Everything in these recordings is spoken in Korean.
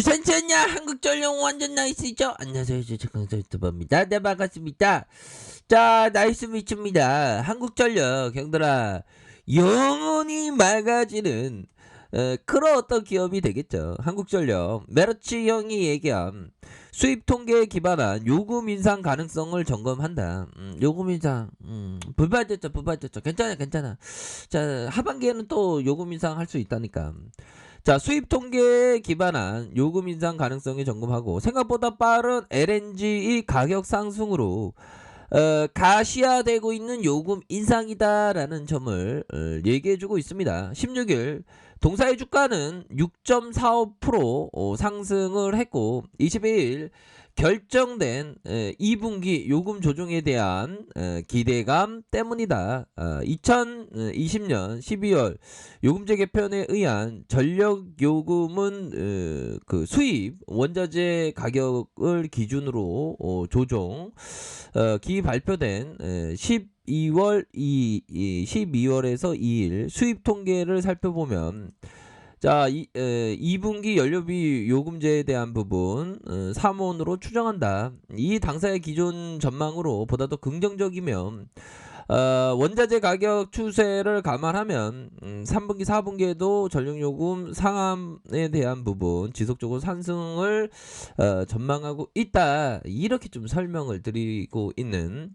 주산천야 한국전력 완전 나이스죠. 안녕하세요, 주식강사 유튜버입니다. 네, 반갑습니다. 자, 나이스 미츠입니다. 한국전력 형들아, 영원히 맑아지는 그런 어떤 기업이 되겠죠. 한국전력 메르치 형이 얘기한 수입 통계에 기반한 요금 인상 가능성을 점검한다. 요금 인상 불발됐죠. 괜찮아. 자, 하반기에는 또 요금 인상 할 수 있다니까. 자, 수입 통계에 기반한 요금 인상 가능성이 점검하고 생각보다 빠른 LNG 가격 상승으로 가시화되고 있는 요금 인상이다라는 점을 얘기해주고 있습니다. 16일 동사의 주가는 6.45% 상승을 했고 22일 결정된 2분기 요금 조정에 대한 기대감 때문이다. 2020년 12월 요금제 개편에 의한 전력 요금은 그 수입 원자재 가격을 기준으로 조정 기 발표된 12월에서 2일 수입 통계를 살펴보면 자, 2분기 연료비 요금제에 대한 부분 3원으로 추정한다. 이 당사의 기존 전망으로 보다 더 긍정적이면 원자재 가격 추세를 감안하면 3분기 4분기에도 전력요금 상함에 대한 부분 지속적으로 상승을 전망하고 있다. 이렇게 좀 설명을 드리고 있는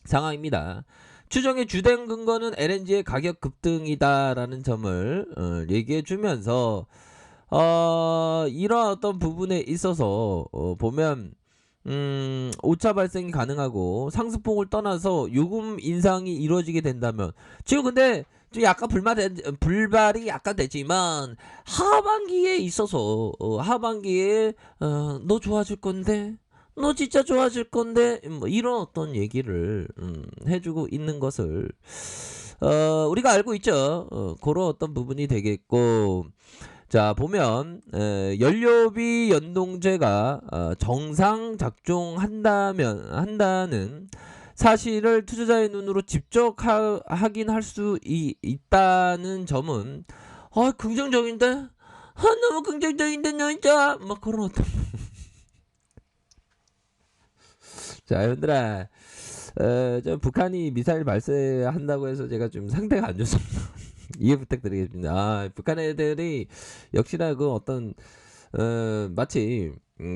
상황입니다. 추정의 주된 근거는 LNG의 가격 급등이다라는 점을 얘기해 주면서 이런 어떤 부분에 있어서 보면 오차 발생이 가능하고 상승폭을 떠나서 요금 인상이 이루어지게 된다면 지금 근데 좀 약간 불발이 약간 되지만 하반기에 있어서 하반기에 너 좋아질 건데 너 진짜 좋아질 건데 뭐 이런 어떤 얘기를 해주고 있는 것을 우리가 알고 있죠. 그런 어떤 부분이 되겠고 자 보면 연료비 연동제가 정상 작동한다는 사실을 투자자의 눈으로 직접 확인할 수 있다는 점은 긍정적인데 너무 긍정적인데 너 진짜 막 그런 어떤 자, 여러분들아, 저 북한이 미사일 발사한다고 해서 제가 좀 상태가 안 좋습니다. 이해 부탁드리겠습니다. 북한 애들이 역시나 그 어떤 마치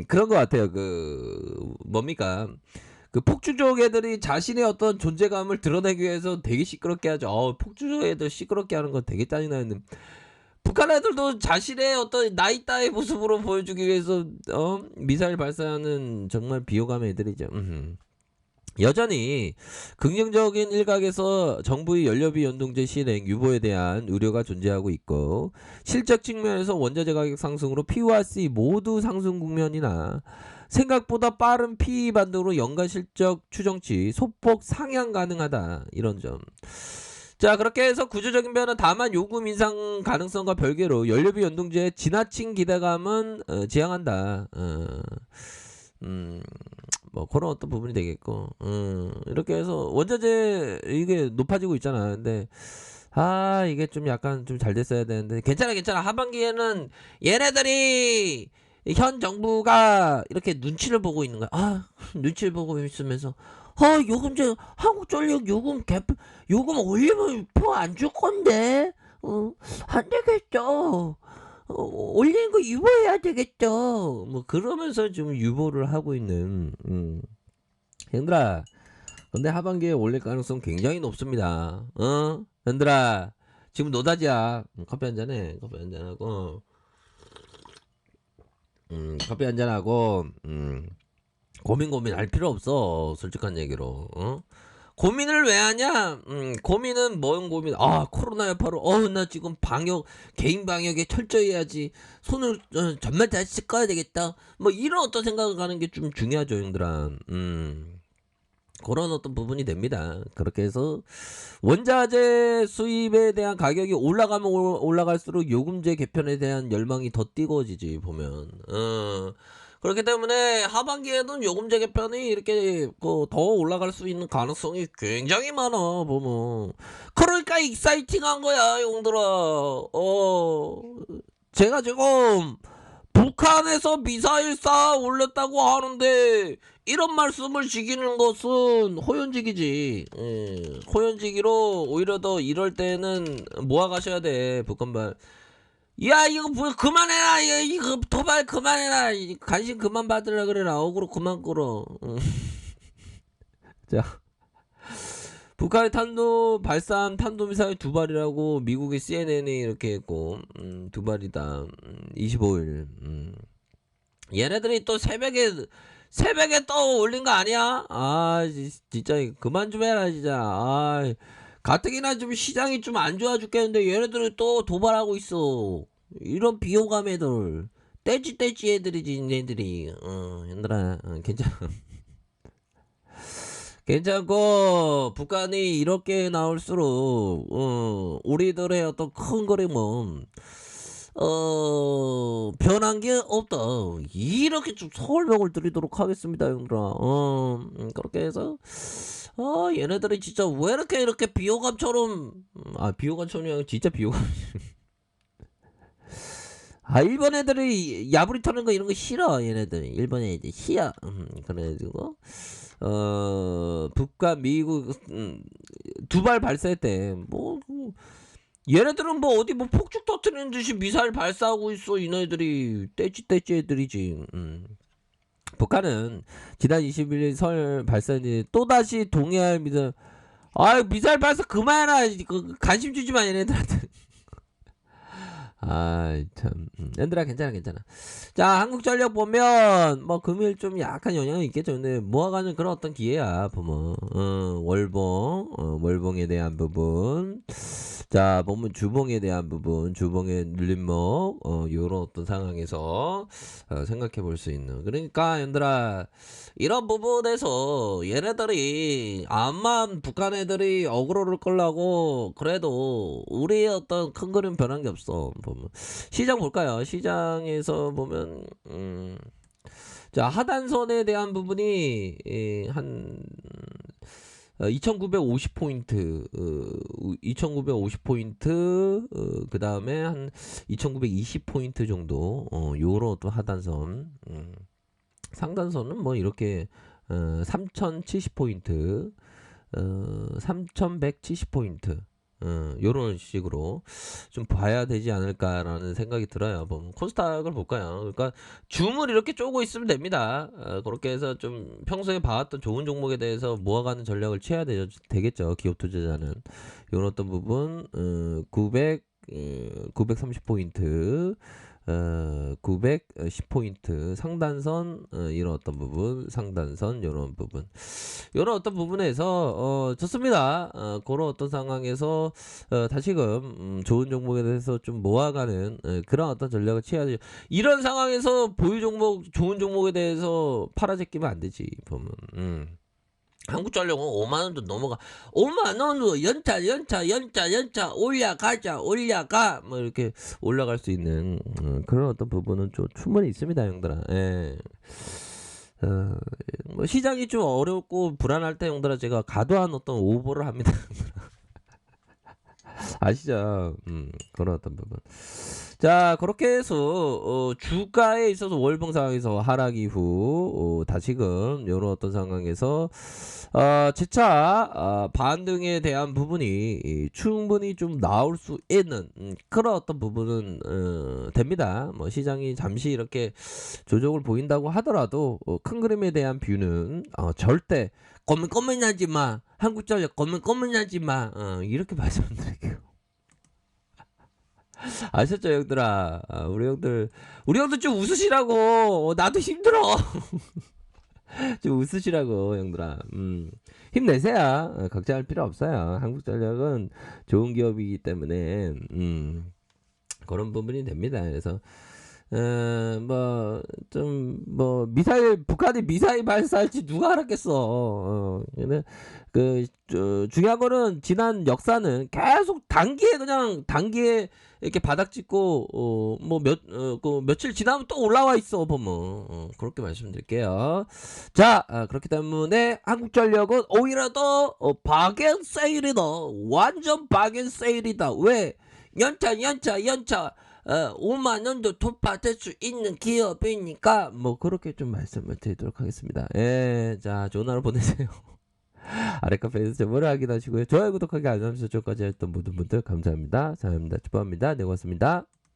그런 것 같아요. 그 뭡니까? 그 폭주족 애들이 자신의 어떤 존재감을 드러내기 위해서 되게 시끄럽게 하죠. 폭주족 애들 시끄럽게 하는 건 되게 짜증나는. 북한 애들도 자신의 어떤 나이 따의 모습으로 보여주기 위해서 미사일 발사하는 정말 비호감 애들이죠. 여전히 긍정적인 일각에서 정부의 연료비 연동제 실행 유보에 대한 우려가 존재하고 있고 실적 측면에서 원자재 가격 상승으로 P와 C 모두 상승 국면이나 생각보다 빠른 PE 반등으로 연간 실적 추정치 소폭 상향 가능하다 이런 점. 자 그렇게 해서 구조적인 변화는 다만 요금 인상 가능성과 별개로 연료비 연동제의 지나친 기대감은 지양한다. 뭐 그런 어떤 부분이 되겠고 이렇게 해서 원자재 이게 높아지고 있잖아. 근데 이게 좀 약간 좀 잘 됐어야 되는데 괜찮아. 하반기에는 얘네들이 현 정부가 이렇게 눈치를 보고 있는 거야. 눈치를 보고 있으면서 요금제 한국전력 요금 올리면 더 안 줄 건데 안 되겠죠. 올리는 거 유보해야 되겠죠. 뭐 그러면서 좀 유보를 하고 있는 형들아. 근데 하반기에 올릴 가능성 굉장히 높습니다. 형들아 지금 노다지야. 커피 한잔해. 커피 한잔하고 커피 한잔하고 고민할 필요 없어. 솔직한 얘기로. 고민을 왜 하냐? 고민은 뭔 고민? 코로나 여파로 나 지금 개인 방역에 철저히 해야지. 손을 정말 잘 씻어야 되겠다. 뭐 이런 어떤 생각을 하는 게 좀 중요하죠, 형들아. 그런 어떤 부분이 됩니다. 그렇게 해서 원자재 수입에 대한 가격이 올라가면 올라갈수록 요금제 개편에 대한 열망이 더 뜨거워지지 보면. 그렇기 때문에 하반기에는 요금제 개편이 이렇게 더 올라갈 수 있는 가능성이 굉장히 많아 보면. 그러니까 익사이팅한 거야, 형들아. 제가 지금 북한에서 미사일 쌓아 올렸다고 하는데 이런 말씀을 지키는 것은 호연지기지. 호연지기로 오히려 더 이럴 때는 모아가셔야 돼. 북한발. 야 이거 뭐 그만해라. 이거 도발 그만해라. 관심 그만 받으라 그래라. 어그로 그만 끌어. 자, 북한의 발사한 탄도미사일 2발이라고 미국의 CNN이 이렇게 했고, 2발이다. 25일. 얘네들이 또 새벽에 또 올린 거 아니야? 진짜 그만 좀 해라 진짜. 가뜩이나 좀 시장이 좀 안 좋아 죽겠는데 얘네들이 또 도발하고 있어. 이런 비호감 애들. 떼찌 애들이지 얘네들이. 얘들아 괜찮아. 괜찮고 북한이 이렇게 나올수록 우리들의 어떤 큰 그림은 변한 게 없다. 이렇게 좀 설명을 드리도록 하겠습니다, 형들아. 그렇게 해서 얘네들이 진짜 왜 이렇게 비호감처럼 비호감처럼 아니라 진짜 비호감. 일본 애들이 야부리 터는 거 이런 거 싫어. 얘네들 일본 애들 싫어. 그래가지고 북한 미국 2발 발사했대. 뭐 얘네들은 뭐 어디 뭐 폭죽 터트리는 듯이 미사일 발사하고 있어. 이네들이 떼찌 애들이지. 북한은 지난 21일 설 발사했는데 또다시 동해안 미사일 발사 그만해라. 관심 주지 마 얘네들한테. 참. 얘들아 괜찮아. 자, 한국전력 보면 뭐 금일 좀 약한 영향은 있겠죠. 근데 모아가는 그런 어떤 기회야 보면. 월봉에 대한 부분. 자, 보면 주봉에 대한 부분, 주봉의 눌림목, 요런 어떤 상황에서 생각해 볼 수 있는. 그러니까 얘들아 이런 부분에서 얘네들이 암만 북한 애들이 어그로를 끌라고 그래도 우리의 어떤 큰 그림 변한 게 없어. 보면 시장 볼까요? 시장에서 보면 자, 하단선에 대한 부분이 한 2950포인트, 2950포인트, 그 다음에 한 2920포인트 정도, 요런 또 하단선, 상단선은 뭐 이렇게, 3070포인트, 3170포인트, 요런 식으로 좀 봐야 되지 않을까라는 생각이 들어요. 뭐 코스닥을 볼까요? 그러니까 줌을 이렇게 쪼고 있으면 됩니다. 그렇게 해서 좀 평소에 봐왔던 좋은 종목에 대해서 모아가는 전략을 취해야 되겠죠. 기업 투자자는 요런 어떤 부분 930포인트 910포인트 상단선 이런 어떤 부분 상단선 이런 부분 이런 어떤 부분에서 좋습니다. 그런 어떤 상황에서 다시금 좋은 종목에 대해서 좀 모아가는 그런 어떤 전략을 취해야죠. 이런 상황에서 보유 종목 좋은 종목에 대해서 팔아제끼면 안 되지 보면. 한국전력은 5만원도 넘어가. 5만원으로 연차 올라가 뭐 이렇게 올라갈 수 있는 그런 어떤 부분은 좀 충분히 있습니다, 형들아. 예. 뭐 시장이 좀 어렵고 불안할 때 형들아 제가 과도한 어떤 오버를 합니다. 아시죠? 그런 어떤 부분. 자, 그렇게 해서 주가에 있어서 월봉 상황에서 하락 이후 다시금 이런 어떤 상황에서 재차 반등에 대한 부분이 충분히 좀 나올 수 있는 그런 어떤 부분은 됩니다. 뭐 시장이 잠시 이렇게 조정을 보인다고 하더라도 큰 그림에 대한 뷰는 절대 고민하지 마. 한국전력 고민하지 마. 이렇게 말씀드릴게요. 아셨죠, 형들아? 우리 형들 좀 웃으시라고. 나도 힘들어. 좀 웃으시라고, 형들아. 힘내세요. 걱정할 필요 없어요. 한국전력은 좋은 기업이기 때문에 그런 부분이 됩니다. 그래서 북한이 미사일 발사할지 누가 알았겠어. 근데 중요한 거는 지난 역사는 계속 단기에 이렇게 바닥 찍고 며칠 지나면 또 올라와 있어 보면. 그렇게 말씀드릴게요. 자, 그렇기 때문에 한국전력은 오히려 더 박앤 세일이다. 완전 박앤 세일이다. 왜? 연차 5만 원도 돌파될 수 있는 기업이니까 뭐 그렇게 좀 말씀을 드리도록 하겠습니다. 예, 자 좋은 하루 보내세요. 아래 카페에서 제보를 확인하시고요. 좋아요, 구독하기, 알람 설정까지 했던 모든 분들 감사합니다. 사랑합니다. 축복합니다. 네, 고맙습니다.